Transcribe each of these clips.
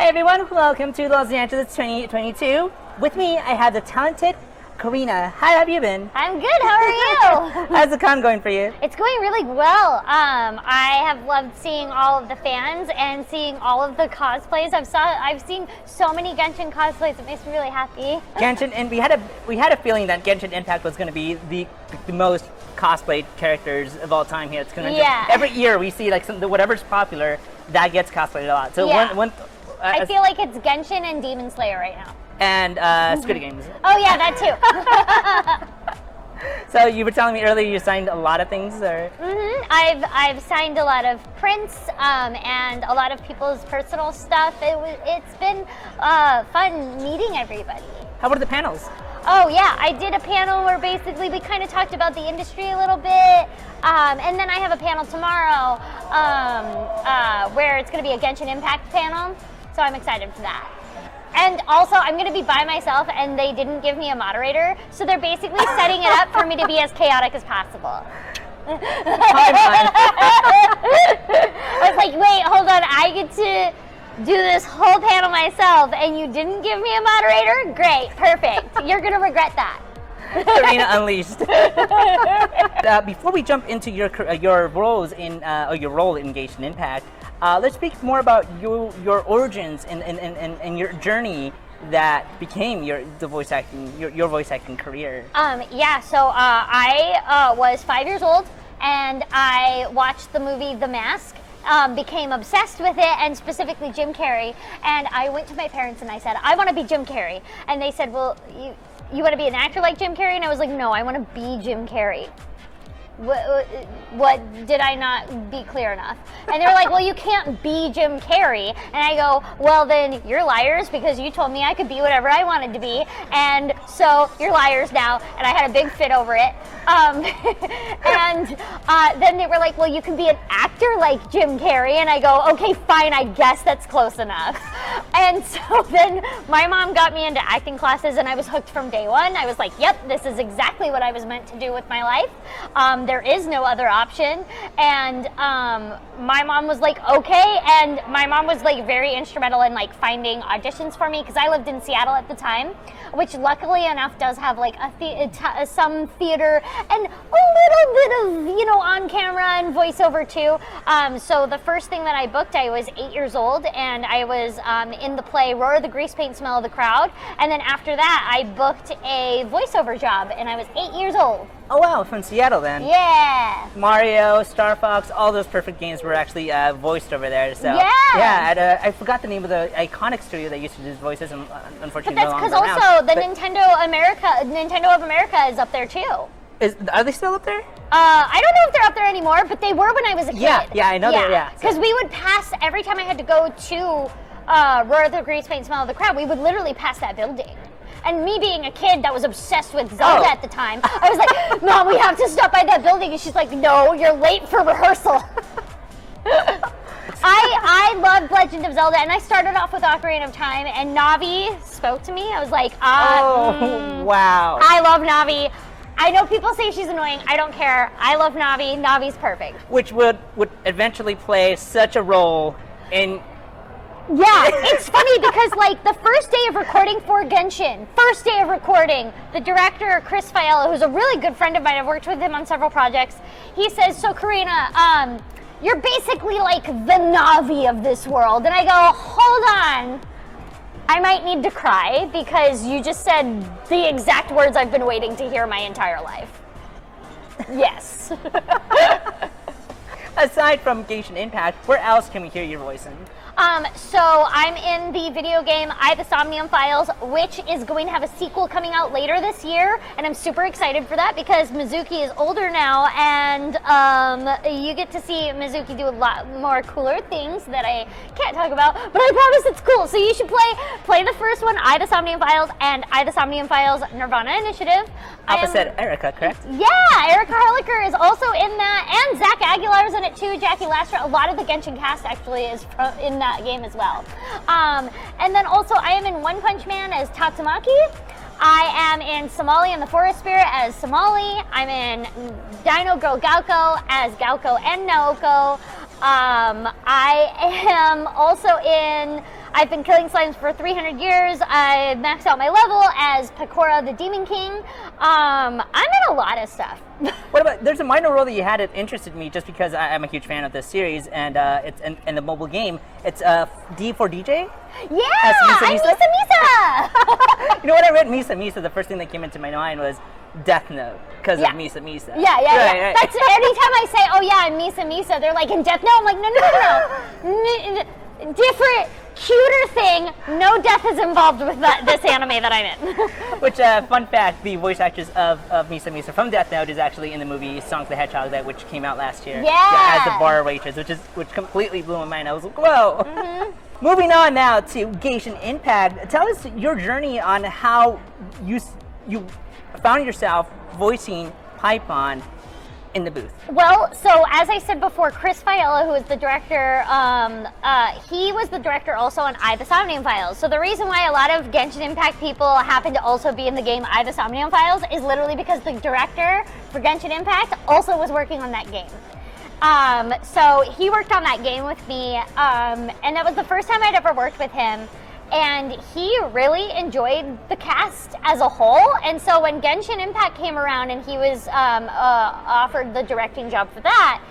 Hey everyone, welcome to Los Angeles 2022. With me, I have the talented Corina. How have you been? I'm good, how are you? How's the con going for you? It's going really well. I have loved seeing all of the fans and seeing all of the cosplays. I've seen so many Genshin cosplays, it makes me really happy. Genshin, and we had a feeling that Genshin Impact was going to be the most cosplayed characters of all time here. It's going to every year we see like whatever's popular that gets cosplayed a lot. So I feel like it's Genshin and Demon Slayer right now. And Squid Games. Oh yeah, that too. So you were telling me earlier you signed a lot of things, or? Mm-hmm. I've signed a lot of prints and a lot of people's personal stuff. It's been fun meeting everybody. How were the panels? Oh yeah, I did a panel where basically we kind of talked about the industry a little bit, and then I have a panel tomorrow where it's going to be a Genshin Impact panel, so I'm excited for that. And also, I'm going to be by myself, and they didn't give me a moderator, so they're basically setting it up for me to be as chaotic as possible. I was like, wait, hold on, I get to do this whole panel myself, and you didn't give me a moderator? Great, perfect. You're going to regret that. Corina Unleashed. Before we jump into your roles in or your role in Genshin Impact, let's speak more about your origins and your journey that became your voice acting career. So I was 5 years old, and I watched the movie The Mask. Became obsessed with it, and specifically Jim Carrey. And I went to my parents and I said, I want to be Jim Carrey. And they said, well, you want to be an actor like Jim Carrey? And I was like, no, I want to be Jim Carrey. What did I not be clear enough? And they were like, well, you can't be Jim Carrey. And I go, well, then you're liars, because you told me I could be whatever I wanted to be, and so you're liars now. And I had a big fit over it. Then they were like, well, you can be an actor like Jim Carrey. And I go, okay, fine, I guess that's close enough. And so then my mom got me into acting classes, and I was hooked from day one. I was like, yep, this is exactly what I was meant to do with my life. There is no other option. And my mom was like, okay. And my mom was like very instrumental in like finding auditions for me, because I lived in Seattle at the time, which luckily enough does have like some theater and a little bit of, on camera and voiceover too. So the first thing that I booked, I was 8 years old, and I was in the play Roar the Grease Paint Smell of the Crowd. And then after that, I booked a voiceover job, and I was 8 years old. Oh wow, from Seattle then. Yeah. Mario, Star Fox, all those perfect games were actually voiced over there. So yeah, I forgot the name of the iconic studio that used to do voices, and unfortunately but that's because also the Nintendo of America is up there too. Are they still up there? I don't know if they're up there anymore, but they were when I was a kid. Yeah, I know that. Yeah, because we would pass every time I had to go to Roar the Grease Paint Smell of the Crowd. We would literally pass that building. And me being a kid that was obsessed with Zelda at the time, I was like, Mom, we have to stop by that building. And she's like, no, you're late for rehearsal. I loved Legend of Zelda, and I started off with Ocarina of Time, and Navi spoke to me. I was like, wow. I love Navi. I know people say she's annoying. I don't care. I love Navi. Navi's perfect. Which would eventually play such a role in... Yeah, it's funny because like the first day of recording for Genshin, the director, Chris Fiala, who's a really good friend of mine, I've worked with him on several projects, he says, so Corina, you're basically like the Navi of this world. And I go, hold on, I might need to cry, because you just said the exact words I've been waiting to hear my entire life. Yes. Aside from Genshin Impact, where else can we hear your voice in? So I'm in the video game The Somnium Files, which is going to have a sequel coming out later this year, and I'm super excited for that because Mizuki is older now, and you get to see Mizuki do a lot more cooler things that I can't talk about, but I promise it's cool. So you should play the first one, The Somnium Files, and The Somnium Files Nirvana Initiative. Opposite Erica, correct? Yeah, Erica Harlicker is also in that, and Zach Aguilar's in it too, Jackie Lastra. A lot of the Genshin cast actually is in that game as well. And then also I am in One Punch Man as Tatsumaki. I am in Somali and the Forest Spirit as Somali. I'm in Dino Girl Gauko as Gauko and Naoko. I am also in I've been killing slimes for 300 years. I maxed out my level as Pecora the Demon King. I'm in a lot of stuff. What about, there's a minor role that you had that interested me just because I'm a huge fan of this series, and it's in the mobile game. It's D for DJ? Yeah, I'm Misa Misa. You know, when I read Misa Misa, the first thing that came into my mind was Death Note because of Misa Misa. Yeah. Right. That's anytime I say, oh yeah, I'm Misa Misa, they're like, in Death Note? I'm like, no. Different, cuter thing. No death is involved with this anime that I'm in. Which, fun fact, the voice actress of Misa Misa from Death Note is actually in the movie Sonic the Hedgehog, which came out last year. Yeah. As the bar waitress, which completely blew my mind. I was like, whoa. Mm-hmm. Moving on now to Genshin Impact. Tell us your journey on how you found yourself voicing Paimon in the booth. Well, so as I said before, Chris Fiala, who is the director, he was the director also on I, the Somnium Files. So the reason why a lot of Genshin Impact people happen to also be in the game I, the Somnium Files is literally because the director for Genshin Impact also was working on that game. So he worked on that game with me, and that was the first time I'd ever worked with him. And he really enjoyed the cast as a whole. And so when Genshin Impact came around and he was offered the directing job for that,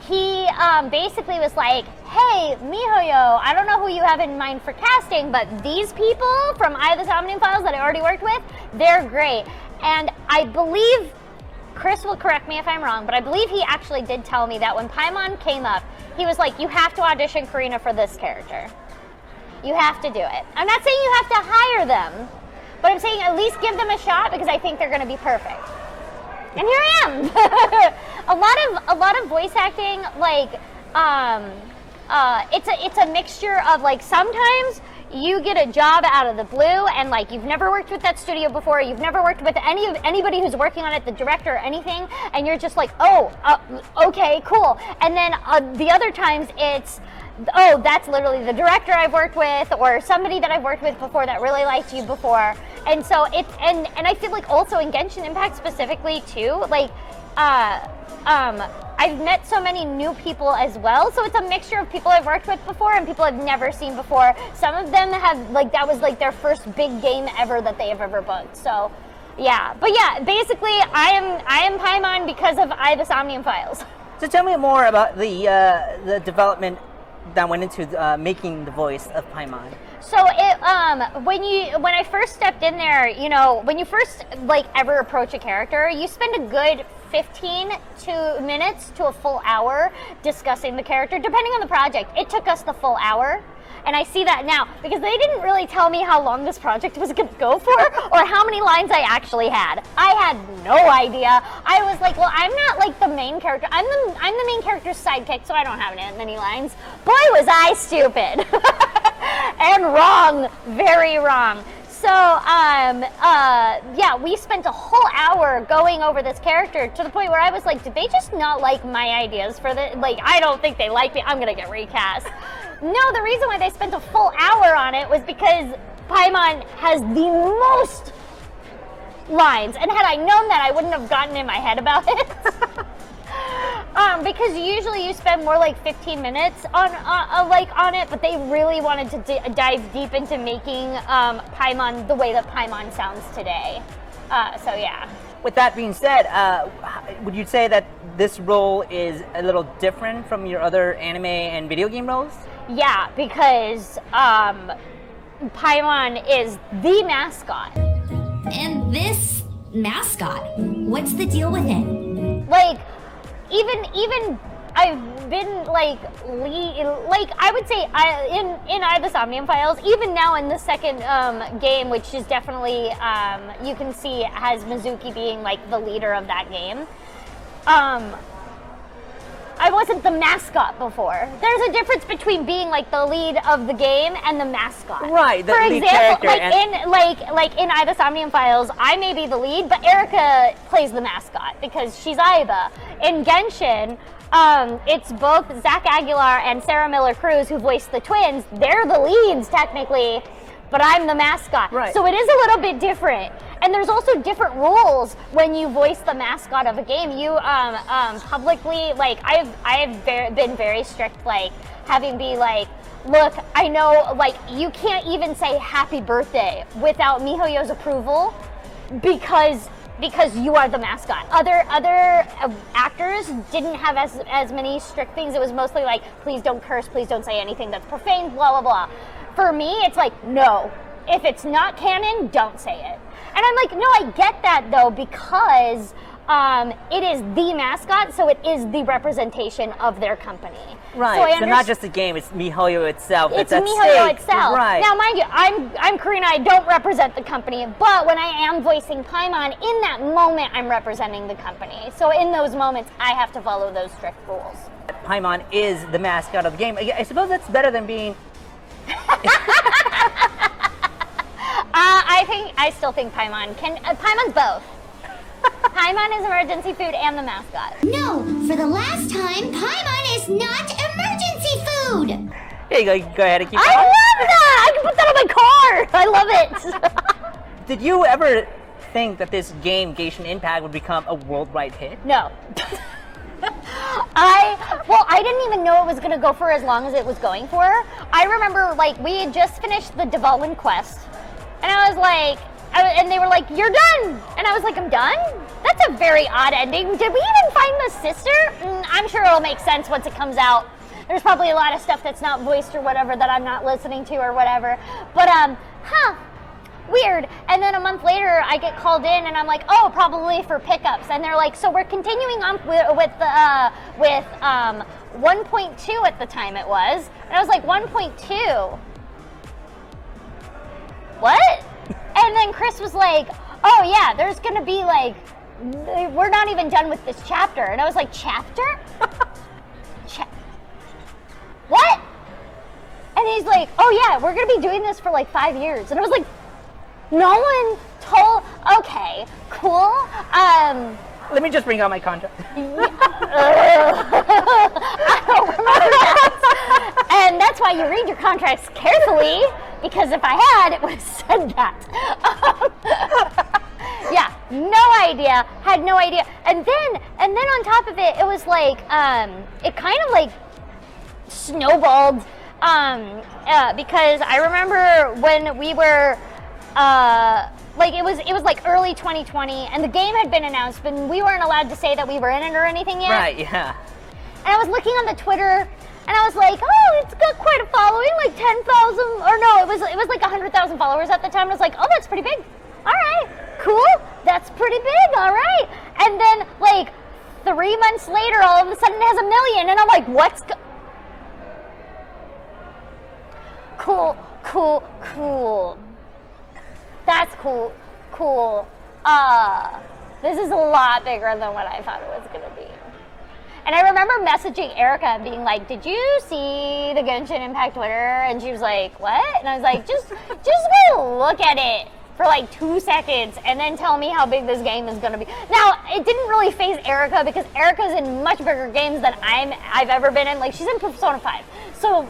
he basically was like, hey, Mihoyo, I don't know who you have in mind for casting, but these people from I, the Somnium Files that I already worked with, they're great. And I believe, Chris will correct me if I'm wrong, but I believe he actually did tell me that when Paimon came up, he was like, you have to audition Corina for this character. You have to do it. I'm not saying you have to hire them, but I'm saying at least give them a shot because I think they're going to be perfect. And here I am. a lot of voice acting, like it's a mixture of, like, sometimes you get a job out of the blue and, like, you've never worked with that studio before, you've never worked with anybody who's working on it, the director or anything, and you're just like, okay, cool. And then the other times it's, oh, that's literally the director I've worked with or somebody that I've worked with before that really liked you before. And so it's, and I feel like also in Genshin Impact specifically too, like, I've met so many new people as well. So it's a mixture of people I've worked with before and people I've never seen before. Some of them have, like, that was like their first big game ever that they have ever booked. So yeah, but yeah, basically I am Paimon because of I, the Somnium Files. So tell me more about the development that went into making the voice of Paimon. So it when I first stepped in there, you know, when you first, like, ever approach a character, you spend a good 15 minutes to a full hour discussing the character, depending on the project. It took us the full hour. And I see that now because they didn't really tell me how long this project was going to go for or how many lines I actually had. I had no idea. I was like, well, I'm not like the main character. I'm the main character's sidekick, so I don't have many lines. Boy, was I stupid. And wrong, very wrong. So, yeah, we spent a whole hour going over this character to the point where I was like, did they just not like my ideas for this? Like, I don't think they like me. I'm going to get recast. No, the reason why they spent a full hour on it was because Paimon has the most lines. And had I known that, I wouldn't have gotten in my head about it. Because usually you spend more like 15 minutes on it, but they really wanted to dive deep into making Paimon the way that Paimon sounds today. So yeah. With that being said, would you say that this role is a little different from your other anime and video game roles? Yeah, because Paimon is the mascot. And this mascot, what's the deal with it? Like, even I've been like I would say in I, the Somnium Files, even now in the second game, which is definitely you can see has Mizuki being like the leader of that game. I wasn't the mascot before. There's a difference between being like the lead of the game and the mascot. Right. The For lead example, character like in I, the Somnium Files, I may be the lead, but Erica plays the mascot because she's Aiba. In Genshin, it's both Zach Aguilar and Sarah Miller Cruz who voice the twins. They're the leads technically, but I'm the mascot. Right. So it is a little bit different. And there's also different rules when you voice the mascot of a game. You publicly, like, I've been very strict, like, having be like, look, I know, like, you can't even say happy birthday without MiHoYo's approval because you are the mascot. Other actors didn't have as many strict things. It was mostly like, please don't curse, please don't say anything that's profane, blah, blah, blah. For me, it's like, no. If it's not canon, don't say it. And I'm like, no, I get that, though, because it is the mascot, so it is the representation of their company. Right, so not just the game, it's MiHoYo itself. It's MiHoYo itself. Right. Now, mind you, I'm Corina, I don't represent the company, but when I am voicing Paimon, in that moment, I'm representing the company. So in those moments, I have to follow those strict rules. Paimon is the mascot of the game. I suppose that's better than being... I still think Paimon can... Paimon's both. Paimon is emergency food and the mascot. No, for the last time, Paimon is not emergency food. Here you go. Go ahead and keep I going. love that! I can put that on my car! I love it! Did you ever think that this game, Genshin Impact, would become a worldwide hit? No. I didn't even know it was going to go for as long as it was going for. I remember, like, we had just finished the development quest, and I was like, and they were like, you're done! And I was like, I'm done? That's a very odd ending. Did we even find the sister? I'm sure it'll make sense once it comes out. There's probably a lot of stuff that's not voiced or whatever that I'm not listening to or whatever. But, weird. And then a month later, I get called in and I'm like, oh, probably for pickups. And they're like, so we're continuing on with 1.2 at the time it was. And I was like, 1.2? What? And then Chris was like, oh yeah, there's going to be like, we're not even done with this chapter. And I was like, chapter? What? And he's like, oh yeah, we're going to be doing this for like 5 years. And I was like, no one told, okay, cool. Let me just bring out my contract. I don't remember that. And that's why you read your contracts carefully, because if I had, it would have said that. Yeah, no idea. Had no idea. And then on top of it, it was like, it kind of like snowballed, because I remember when we were, like it was like early 2020, and the game had been announced, but we weren't allowed to say that we were in it or anything yet. Right, yeah. And I was looking on the Twitter, and I was like, oh, it's got quite a following, like 10,000, or no, it was like 100,000 followers at the time. I was like, oh, that's pretty big. All right, cool. That's pretty big. All right. And then like 3 months later, all of a sudden it has 1 million, and I'm like, cool. That's cool. This is a lot bigger than what I thought it was going to be. And I remember messaging Erica and being like, did you see the Genshin Impact Twitter? And she was like, what? And I was like, just go look at it for like 2 seconds and then tell me how big this game is going to be. Now, it didn't really faze Erica because Erica's in much bigger games than I've ever been in. Like, she's in Persona 5. So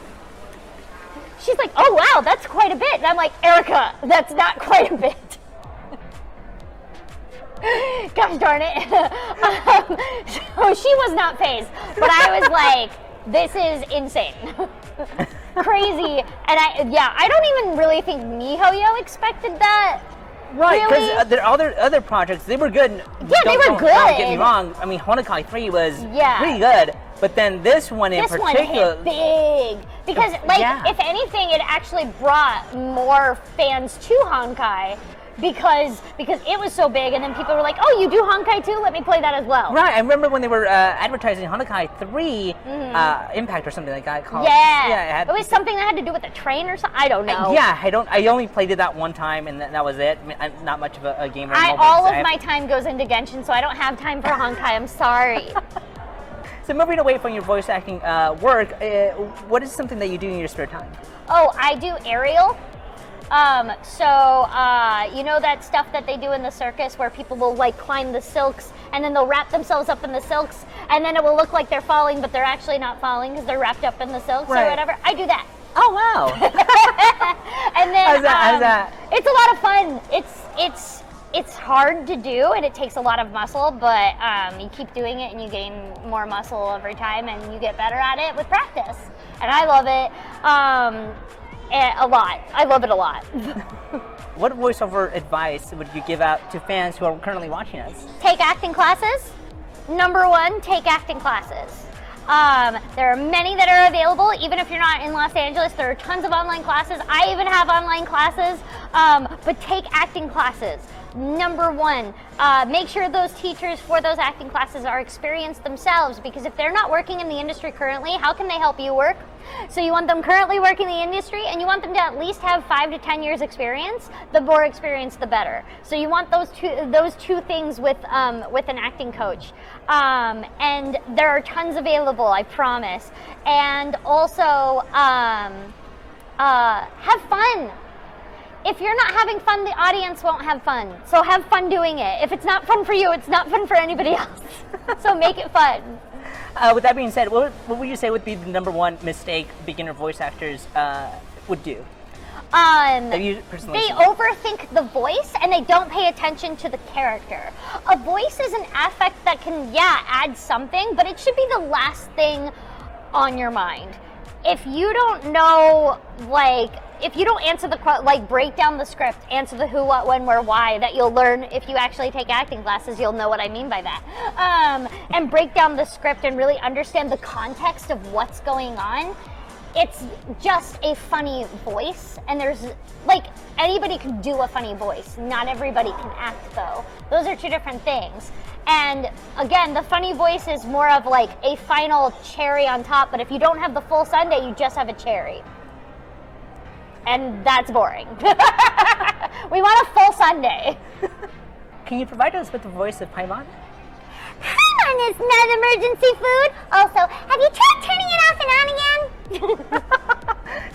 she's like, oh, wow, that's quite a bit. And I'm like, Erica, that's not quite a bit. Gosh darn it. So she was not fazed. But I was like, this is insane. Crazy. And I don't even really think MiHoYo expected that. Right, because really? their other projects, they were good. Yeah, they were good. Don't get me wrong. I mean, Honkai 3 was pretty good. But then this one in particular... One hit big. Because, if anything, it actually brought more fans to Honkai because it was so big, and then people were like, oh, you do Honkai too? Let me play that as well. Right, I remember when they were advertising Honkai 3 Impact or something like that. Called, yeah, it was something that had to do with a train or something. I don't know. I only played it that one time, and that was it. I mean, I'm not much of a gamer. All of my time goes into Genshin, so I don't have time for Honkai. I'm sorry. So moving away from your voice acting work, what is something that you do in your spare time? Oh, I do aerial. You know that stuff that they do in the circus where people will like climb the silks and then they'll wrap themselves up in the silks and then it will look like they're falling, but they're actually not falling because they're wrapped up in the silks or whatever. I do that. Oh, wow. And then how's that? It's a lot of fun. it's hard to do and it takes a lot of muscle, but you keep doing it and you gain more muscle over time and you get better at it with practice. And I love it a lot. I love it a lot. What voiceover advice would you give out to fans who are currently watching us? Take acting classes. Number one, take acting classes. There are many that are available, even if you're not in Los Angeles. There are tons of online classes. I even have online classes, but take acting classes. Number one, make sure those teachers for those acting classes are experienced themselves, because if they're not working in the industry currently, how can they help you work? So you want them currently working in the industry, and you want them to at least have 5 to 10 years experience. The more experience, the better. So you want those two things with an acting coach. And there are tons available, I promise. And also, have fun. If you're not having fun, the audience won't have fun. So have fun doing it. If it's not fun for you, it's not fun for anybody else. So make it fun. With that being said, what would you say would be the number one mistake beginner voice actors would do? They overthink the voice and they don't pay attention to the character. A voice is an affect that can, add something, but it should be the last thing on your mind. If you don't know, if you don't answer break down the script, answer the who, what, when, where, why, that you'll learn if you actually take acting classes, you'll know what I mean by that. And break down the script and really understand the context of what's going on. It's just a funny voice, and there's, anybody can do a funny voice. Not everybody can act, though. Those are two different things. And again, the funny voice is more of a final cherry on top, but if you don't have the full sundae, you just have a cherry. And that's boring. We want a full sundae. Can you provide us with the voice of Paimon? Paimon is not emergency food. Also, have you tried turning it off and on again?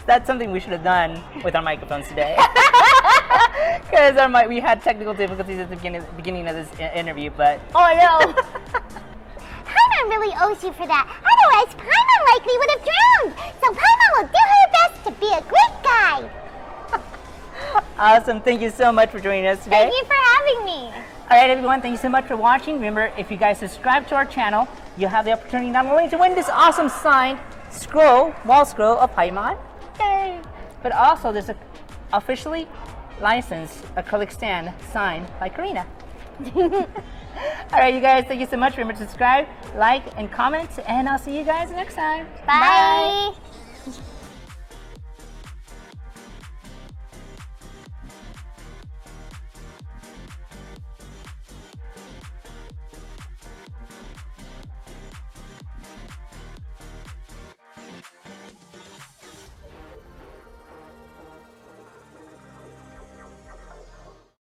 That's something we should have done with our microphones today. Because we had technical difficulties at the beginning of this interview, but... Oh, no. Paimon really owes you for that. Otherwise, Paimon likely would have drowned. So Paimon will do her best to be a great guide. Awesome. Thank you so much for joining us today. Thank you for having me. All right, everyone. Thank you so much for watching. Remember, if you guys subscribe to our channel, you'll have the opportunity not only to win this awesome signed wall scroll of Paimon, but also there's a officially licensed acrylic stand signed by Corina. All right, you guys, thank you so much. Remember to subscribe, like, and comment, and I'll see you guys next time. Bye. Bye.